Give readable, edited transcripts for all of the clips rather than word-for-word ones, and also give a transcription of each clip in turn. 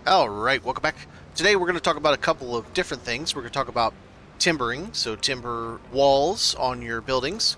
Alright, welcome back. Today we're going to talk about a couple of different things. We're going to talk about timbering, so timber walls on your buildings,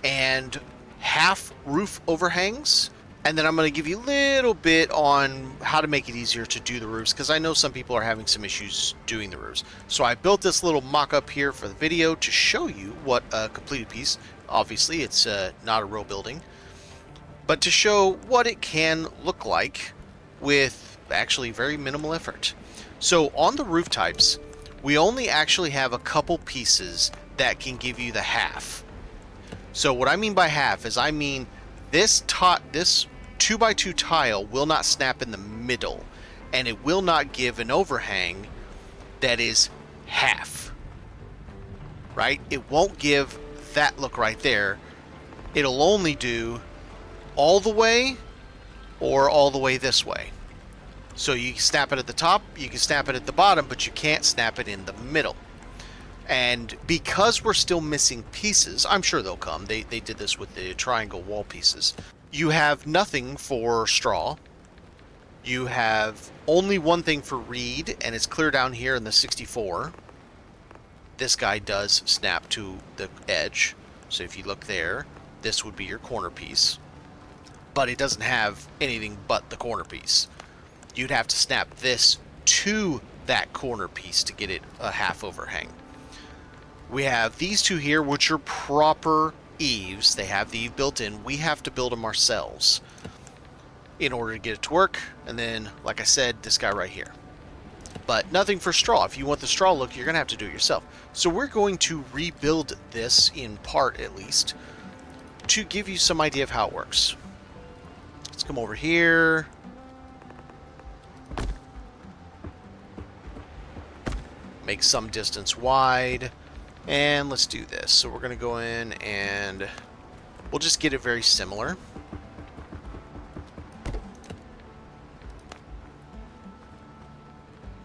and half roof overhangs. And then I'm going to give you a little bit on how to make it easier to do the roofs, because I know some people are having some issues doing the roofs. So I built this little mock-up here for the video to show you what a completed piece, obviously it's not a real building, but to show what it can look like with actually very minimal effort. So on the roof types, we only actually have a couple pieces that can give you the half. So what I mean by half is I mean this 2x2 tile will not snap in the middle, and it will not give an overhang that is half. Right? It won't give that look right there. It'll only do all the way or all the way this way. So you can snap it at the top, you can snap it at the bottom, but you can't snap it in the middle. And because we're still missing pieces, I'm sure they'll come. They did this with the triangle wall pieces. You have nothing for straw. You have only one thing for reed, and it's clear down here in the 64. This guy does snap to the edge. So if you look there, this would be your corner piece. But it doesn't have anything but the corner piece. You'd have to snap this to that corner piece to get it a half overhang. We have these two here, which are proper eaves. They have the eave built in. We have to build them ourselves in order to get it to work. And then, like I said, this guy right here. But nothing for straw. If you want the straw look, you're going to have to do it yourself. So we're going to rebuild this, in part at least, to give you some idea of how it works. Let's come over here. Make some distance wide, and let's do this. So we're going to go in and we'll just get it very similar.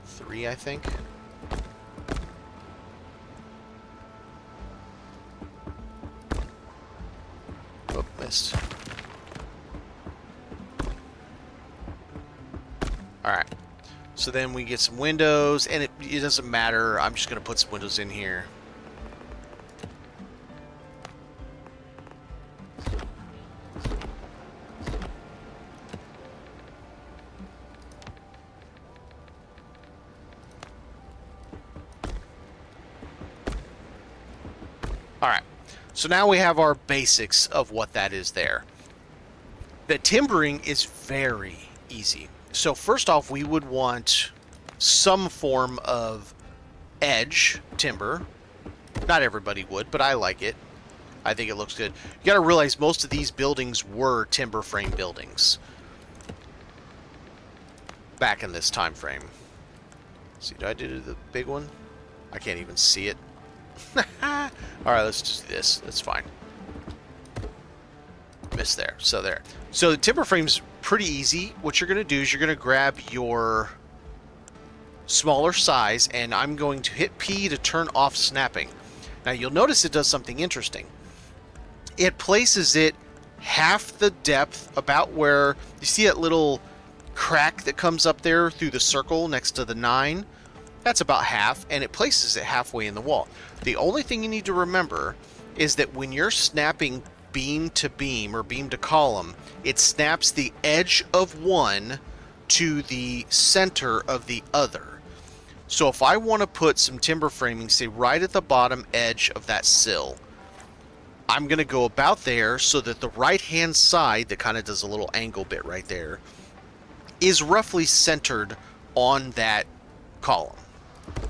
Three, I think. Oh, missed. Alright. So then we get some windows, and it doesn't matter. I'm just going to put some windows in here. Alright, so now we have our basics of what that is there. The timbering is very easy. So first off, we would want some form of edge timber. Not everybody would, but I like it. I think it looks good. You got to realize most of these buildings were timber frame buildings back in this time frame. Let's see, did I do the big one? I can't even see it. Alright, let's just do this. That's fine. Missed there. So there. So the timber frame's pretty easy. What you're going to do is you're going to grab your smaller size, and I'm going to hit P to turn off snapping. Now you'll notice it does something interesting. It places it half the depth, about where you see that little crack that comes up there through the circle next to the 9. That's about half, and it places it halfway in the wall. The only thing you need to remember is that when you're snapping beam to beam or beam to column, it snaps the edge of one to the center of the other. So if I want to put some timber framing, say right at the bottom edge of that sill, I'm going to go about there so that the right hand side, that kind of does a little angle bit right there, is roughly centered on that column.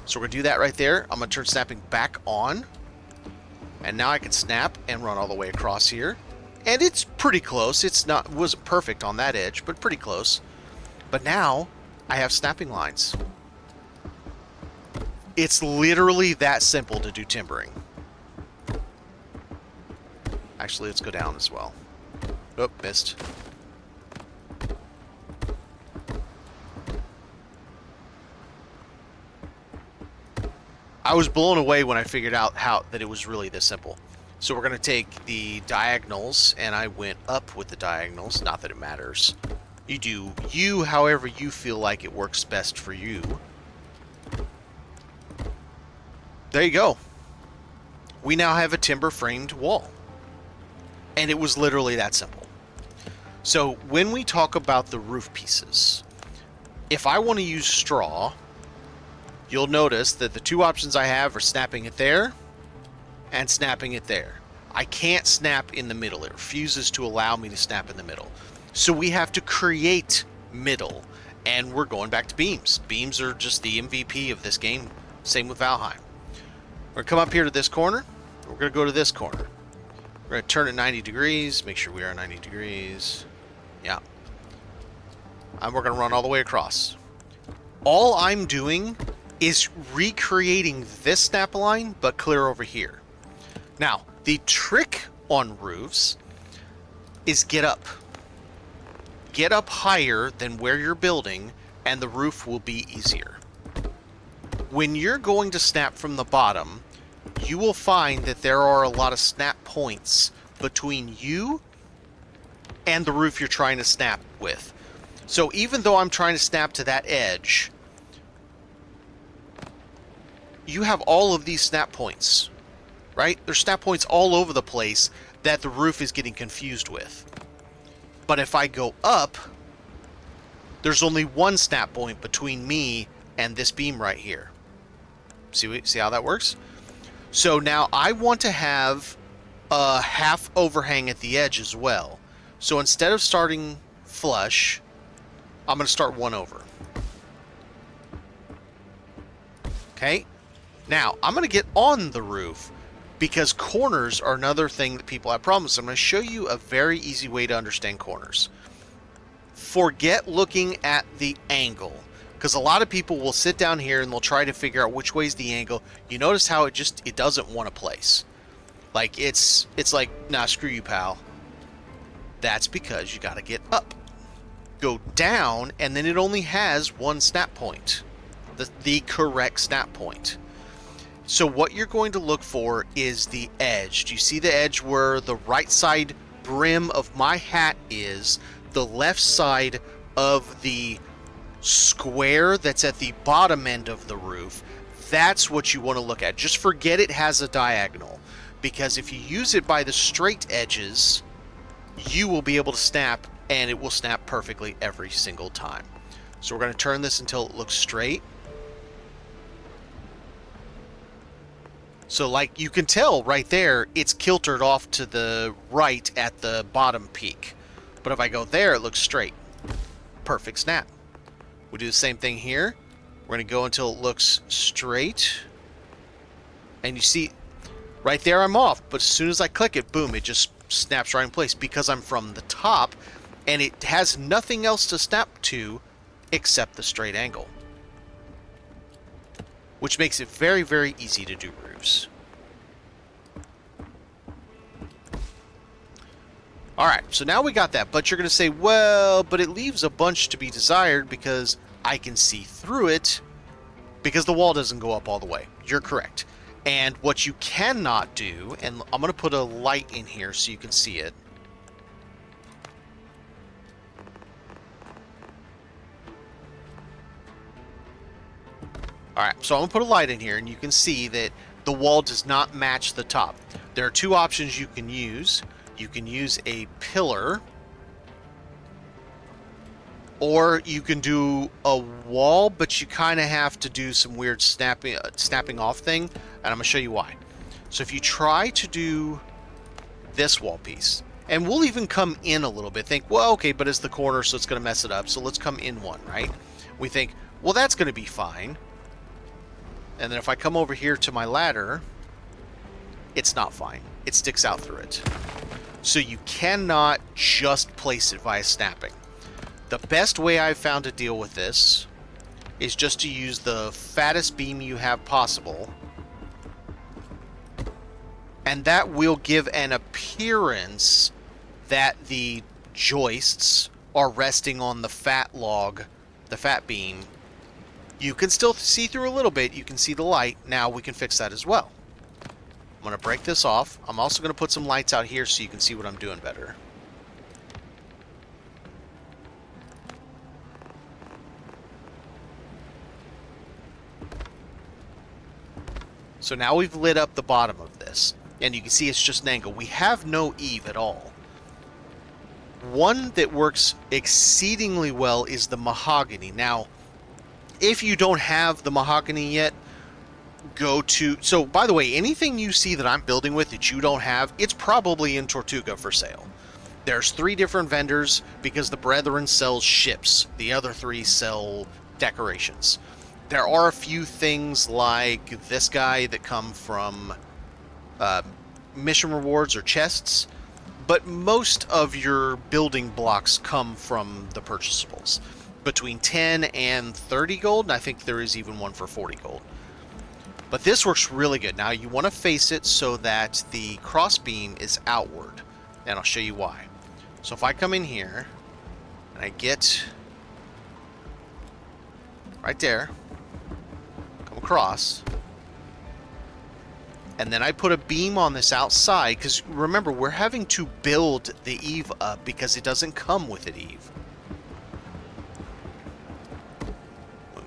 So we're going to do that right there. I'm going to turn snapping back on. And now I can snap and run all the way across here. And it's pretty close. Wasn't perfect on that edge, but pretty close. But now I have snapping lines. It's literally that simple to do timbering. Actually, let's go down as well. Oh, missed. I was blown away when I figured out that it was really this simple. So we're going to take the diagonals, and I went up with the diagonals. Not that it matters. You do you however you feel like it works best for you. There you go. We now have a timber framed wall. And it was literally that simple. So when we talk about the roof pieces, if I want to use straw, you'll notice that the two options I have are snapping it there and snapping it there. I can't snap in the middle. It refuses to allow me to snap in the middle. So we have to create middle, and we're going back to beams. Beams are just the MVP of this game. Same with Valheim. We're going to come up here to this corner. We're going to go to this corner. We're going to turn it 90 degrees. Make sure we are 90 degrees. Yeah. And we're going to run all the way across. All I'm doing is recreating this snap line, but clear over here. Now, the trick on roofs is get up. Get up higher than where you're building, and the roof will be easier. When you're going to snap from the bottom, you will find that there are a lot of snap points between you and the roof you're trying to snap with. So even though I'm trying to snap to that edge, you have all of these snap points, right? There's snap points all over the place that the roof is getting confused with. But if I go up, there's only one snap point between me and this beam right here. See how that works? So now I want to have a half overhang at the edge as well. So instead of starting flush, I'm going to start one over. Okay? Now, I'm going to get on the roof because corners are another thing that people have problems with. I'm going to show you a very easy way to understand corners. Forget looking at the angle, because a lot of people will sit down here and they'll try to figure out which way is the angle. You notice how it doesn't want to place. Like it's like, nah, screw you, pal. That's because you got to get up. Go down, and then it only has one snap point. The correct snap point. So what you're going to look for is the edge. Do you see the edge where the right side brim of my hat is? The left side of the square that's at the bottom end of the roof. That's what you want to look at. Just forget it has a diagonal, because if you use it by the straight edges, you will be able to snap, and it will snap perfectly every single time. So we're going to turn this until it looks straight. So like you can tell right there, it's kiltered off to the right at the bottom peak. But if I go there, it looks straight. Perfect snap. We do the same thing here. We're going to go until it looks straight. And you see, right there I'm off. But as soon as I click it, boom, it just snaps right in place because I'm from the top. And it has nothing else to snap to except the straight angle. Which makes it very, very easy to do roofs. Alright, so now we got that, but you're going to say, well, but it leaves a bunch to be desired because I can see through it because the wall doesn't go up all the way. You're correct. And what you cannot do, and I'm going to put a light in here so you can see it. Alright, so I'm going to put a light in here, and you can see that the wall does not match the top. There are two options you can use. You can use a pillar, or you can do a wall, but you kind of have to do some weird snapping off thing, and I'm going to show you why. So if you try to do this wall piece, and we'll even come in a little bit, think, well, okay, but it's the corner, so it's going to mess it up, so let's come in one, right? We think, well, that's going to be fine. And then if I come over here to my ladder, it's not fine. It sticks out through it. So you cannot just place it via snapping. The best way I've found to deal with this is just to use the fattest beam you have possible. And that will give an appearance that the joists are resting on the fat log, the fat beam. You can still see through a little bit. You can see the light. Now we can fix that as well. I'm going to break this off. I'm also going to put some lights out here so you can see what I'm doing better. So now we've lit up the bottom of this, and you can see it's just an angle. We have no eave at all. One that works exceedingly well is the mahogany. Now, if you don't have the mahogany yet, go to... So, by the way, anything you see that I'm building with that you don't have, it's probably in Tortuga for sale. There's 3 different vendors because the Brethren sells ships. The other 3 sell decorations. There are a few things like this guy that come from mission rewards or chests, but most of your building blocks come from the purchasables. Between 10 and 30 gold, and I think there is even one for 40 gold. But this works really good. Now you want to face it so that the crossbeam is outward, and I'll show you why. So if I come in here, and I get right there, come across, and then I put a beam on this outside, because remember, we're having to build the eave up because it doesn't come with an eave.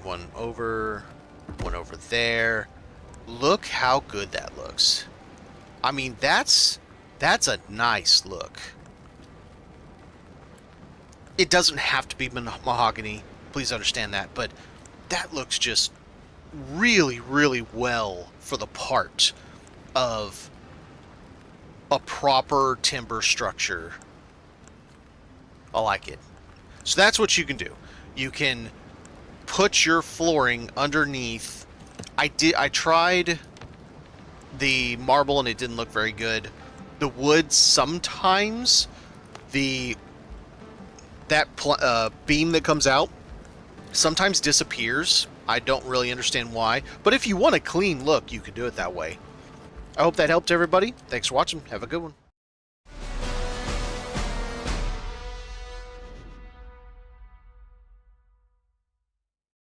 One over there. Look how good that looks. I mean, that's a nice look. It doesn't have to be mahogany, please understand that, but that looks just really, really well for the part of a proper timber structure. I like it. So that's what you can do. You can put your flooring underneath. I tried the marble and it didn't look very good. The wood, sometimes that beam that comes out sometimes disappears. I don't really understand why, but if you want a clean look, you can do it that way. I hope that helped everybody. Thanks for watching. Have a good one.